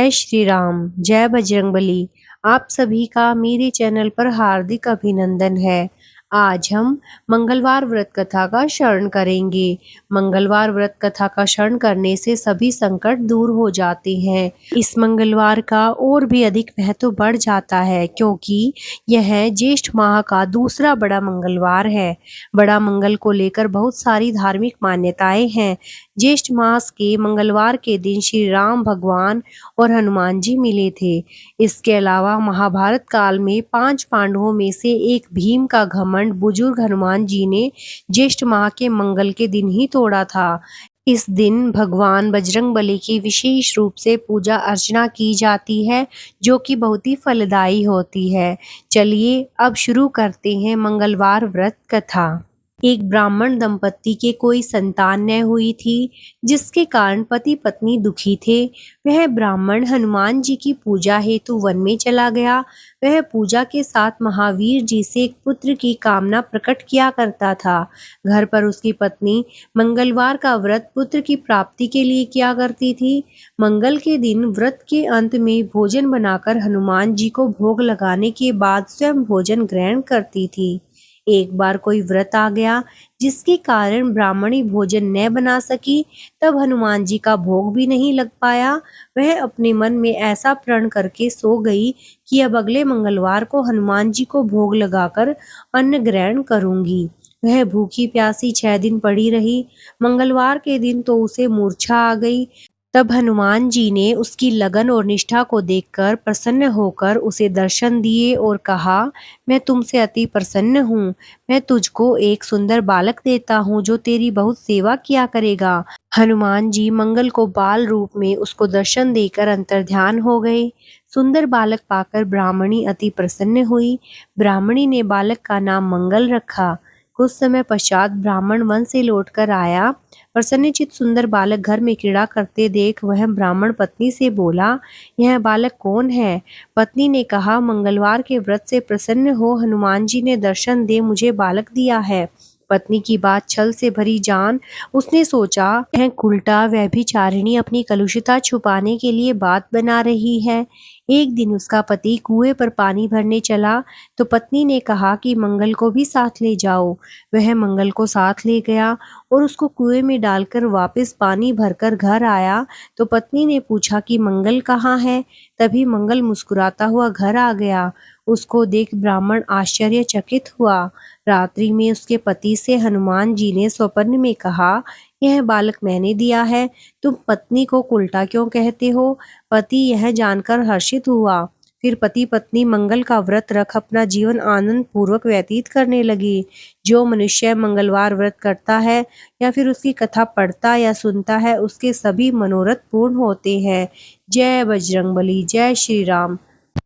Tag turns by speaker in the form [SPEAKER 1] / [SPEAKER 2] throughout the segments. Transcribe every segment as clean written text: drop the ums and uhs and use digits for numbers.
[SPEAKER 1] जय श्री राम, जय बजरंगबली। आप सभी का मेरे चैनल पर हार्दिक अभिनंदन है। आज हम मंगलवार व्रत कथा का श्रवण करेंगे। मंगलवार व्रत कथा का श्रवण करने से सभी संकट दूर हो जाते हैं। इस मंगलवार का और भी अधिक महत्व बढ़ जाता है क्योंकि यह ज्येष्ठ माह का दूसरा बड़ा मंगलवार है। बड़ा मंगल को लेकर बहुत सारी धार्मिक मान्यताएं हैं। ज्येष्ठ मास के मंगलवार के दिन श्री राम भगवान और हनुमान जी मिले थे। इसके अलावा महाभारत काल में 5 पांडवों में से एक भीम का घमंड बुजुर्ग हनुमान जी ने ज्येष्ठ माह के मंगल के दिन ही तोड़ा था। इस दिन भगवान बजरंगबली की विशेष रूप से पूजा अर्चना की जाती है, जो कि बहुत ही फलदायी होती है। चलिए अब शुरू करते हैं मंगलवार व्रत कथा। एक ब्राह्मण दंपत्ति के कोई संतान न हुई थी, जिसके कारण पति पत्नी दुखी थे। वह ब्राह्मण हनुमान जी की पूजा हेतु वन में चला गया। वह पूजा के साथ महावीर जी से एक पुत्र की कामना प्रकट किया करता था। घर पर उसकी पत्नी मंगलवार का व्रत पुत्र की प्राप्ति के लिए किया करती थी। मंगल के दिन व्रत के अंत में भोजन बनाकर हनुमान जी को भोग लगाने के बाद स्वयं भोजन ग्रहण करती थी। एक बार कोई व्रत आ गया जिसके कारण ब्राह्मणी भोजन न बना सकी, तब हनुमान जी का भोग भी नहीं लग पाया। वह अपने मन में ऐसा प्रण करके सो गई कि अब अगले मंगलवार को हनुमान जी को भोग लगाकर अन्न ग्रहण करूंगी। वह भूखी प्यासी 6 दिन पड़ी रही। मंगलवार के दिन तो उसे मूर्छा आ गई। तब हनुमान जी ने उसकी लगन और निष्ठा को देखकर प्रसन्न होकर उसे दर्शन दिए और कहा, मैं तुमसे अति प्रसन्न हूँ। मैं तुझको एक सुंदर बालक देता हूँ जो तेरी बहुत सेवा किया करेगा। हनुमान जी मंगल को बाल रूप में उसको दर्शन देकर अंतर्ध्यान हो गए। सुंदर बालक पाकर ब्राह्मणी अति प्रसन्न हुई। ब्राह्मणी ने बालक का नाम मंगल रखा। कुछ समय पश्चात ब्राह्मण वन से लौटकर आया। प्रसन्नचित्त सुंदर बालक घर में क्रीड़ा करते देख वह ब्राह्मण पत्नी से बोला, यह बालक कौन है? पत्नी ने कहा, मंगलवार के व्रत से प्रसन्न हो हनुमान जी ने दर्शन दे मुझे बालक दिया है। पत्नी की बात छल से भरी जान उसने सोचा, यह उल्टा व्यभिचारिणी अपनी कलुषिता छुपाने के लिए बात बना रही है। एक दिन उसका पति कुएं पर पानी भरने चला तो पत्नी ने कहा कि मंगल को भी साथ ले जाओ। वह मंगल को साथ ले गया और उसको कुएं में डालकर वापस पानी भरकर घर आया तो पत्नी ने पूछा कि मंगल कहाँ है? तभी मंगल मुस्कुराता हुआ घर आ गया। उसको देख ब्राह्मण आश्चर्यचकित हुआ। रात्रि में उसके पति से हनुमान जी ने स्वप्न में कहा, यह बालक मैंने दिया है, तुम पत्नी को उल्टा क्यों कहते हो? पति यह जानकर हर्षित हुआ। फिर पति पत्नी मंगल का व्रत रख अपना जीवन आनंद पूर्वक व्यतीत करने लगे। जो मनुष्य मंगलवार व्रत करता है या फिर उसकी कथा पढ़ता या सुनता है, उसके सभी मनोरथ पूर्ण होते हैं। जय बजरंगबली, जय श्री राम।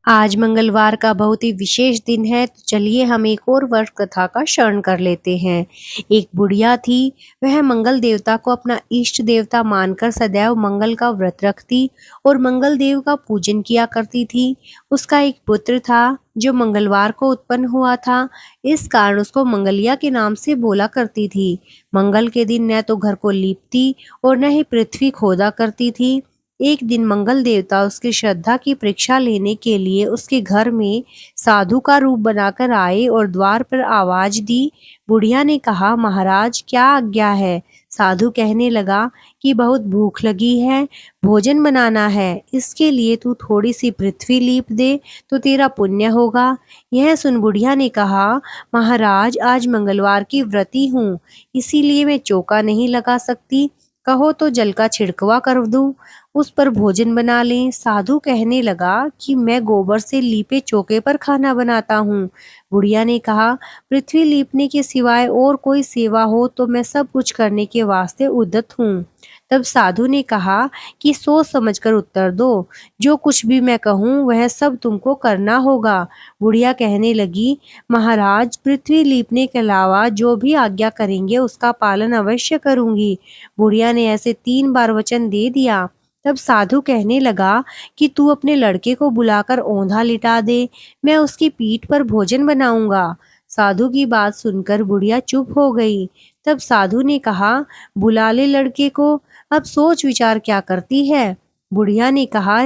[SPEAKER 1] आज मंगलवार का बहुत ही विशेष दिन है, तो चलिए हम एक और व्रत कथा का श्रवण कर लेते हैं। एक बुढ़िया थी। वह मंगल देवता को अपना इष्ट देवता मानकर सदैव मंगल का व्रत रखती और मंगल देव का पूजन किया करती थी। उसका एक पुत्र था जो मंगलवार को उत्पन्न हुआ था। इस कारण उसको मंगलिया के नाम से बोला करती थी। मंगल के दिन न तो घर को लीपती और न ही पृथ्वी खोदा करती थी। एक दिन मंगल देवता उसकी श्रद्धा की परीक्षा लेने के लिए उसके घर में साधु का रूप बनाकर आए और द्वार पर आवाज दी। बुढ़िया ने कहा, महाराज क्या आज्ञा है? साधु कहने लगा कि बहुत भूख लगी है, भोजन बनाना है, इसके लिए तू थोड़ी सी पृथ्वी लीप दे तो तेरा पुण्य होगा। यह सुन बुढ़िया ने कहा, महाराज आज मंगलवार की व्रती हूँ, इसीलिए मैं चौका नहीं लगा सकती, कहो तो जल का छिड़कवा कर दूं, उस पर भोजन बना लें। साधु कहने लगा कि मैं गोबर से लीपे चौके पर खाना बनाता हूँ। बुढ़िया ने कहा, पृथ्वी लीपने के सिवाय और कोई सेवा हो तो मैं सब कुछ करने के वास्ते उद्यत हूँ। तब साधु ने कहा कि सोच समझकर उत्तर दो, जो कुछ भी मैं कहूँ वह सब तुमको करना होगा। बुढ़िया कहने लगी, महाराज पृथ्वी लीपने के अलावा जो भी आज्ञा करेंगे उसका पालन अवश्य करूंगी। बुढ़िया ने ऐसे 3 बार वचन दे दिया। तब साधु कहने लगा कि तू अपने लड़के को बुलाकर औंधा लिटा दे, मैं उसकी पीठ पर भोजन बनाऊंगा। साधु की बात सुनकर बुढ़िया चुप हो गई। तब साधु ने कहा, बुला ले लड़के को, अब सोच विचार क्या करती है? बुढ़िया ने कहा,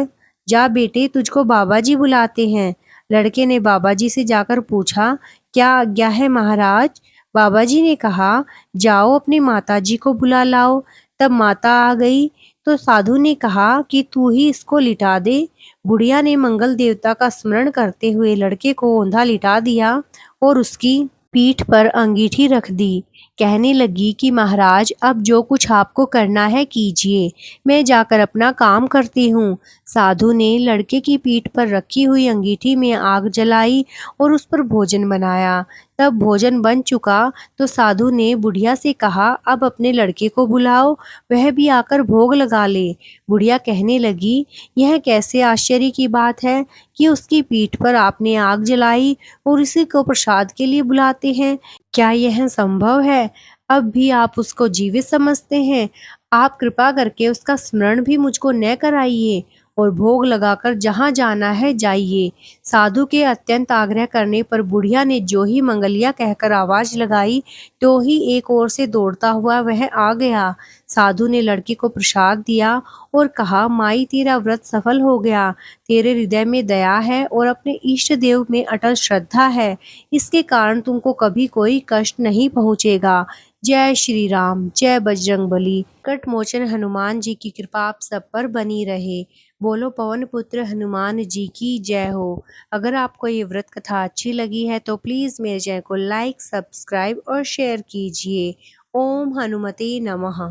[SPEAKER 1] जा बेटे, तुझको बाबा जी बुलाते हैं। लड़के ने बाबा जी से जाकर पूछा, क्या आज्ञा है महाराज? बाबा जी ने कहा, जाओ अपनी माता जी को बुला लाओ। तब माता आ गई तो साधु ने कहा कि तू ही इसको लिटा दे। बुढ़िया ने मंगल देवता का स्मरण करते हुए लड़के को औंधा लिटा दिया और उसकी पीठ पर अंगीठी रख दी। कहने लगी कि महाराज, अब जो कुछ आपको करना है कीजिए, मैं जाकर अपना काम करती हूँ। साधु ने लड़के की पीठ पर रखी हुई अंगीठी में आग जलाई और उस पर भोजन बनाया। तब भोजन बन चुका तो साधु ने बुढ़िया से कहा, अब अपने लड़के को बुलाओ, वह भी आकर भोग लगा ले। बुढ़िया कहने लगी, यह कैसे आश्चर्य की बात है कि उसकी पीठ पर आपने आग जलाई और इसी को प्रसाद के लिए बुलाते हैं। क्या यह संभव है? अब भी आप उसको जीवित समझते हैं? आप कृपा करके उसका स्मरण भी मुझको न कराइए और भोग लगाकर जहाँ जाना है जाइए। साधु के अत्यंत आग्रह करने पर बुढ़िया ने जो ही मंगलिया कहकर आवाज लगाई, तो ही एक ओर से दौड़ता हुआ वह आ गया। साधु ने लड़की को प्रसाद दिया और कहा, माई, तेरा व्रत सफल हो गया। तेरे हृदय में दया है और अपने इष्ट देव में अटल श्रद्धा है। इसके कारण तुमको कभी कोई कष्ट नहीं पहुँचेगा। जय श्री राम, जय बजरंगबली। कट मोचन हनुमान जी की कृपा आप सब पर बनी रहे। बोलो पवन पुत्र हनुमान जी की जय हो। अगर आपको ये व्रत कथा अच्छी लगी है तो प्लीज़ मेरे चैनल को लाइक, सब्सक्राइब और शेयर कीजिए। ओम हनुमते नमः।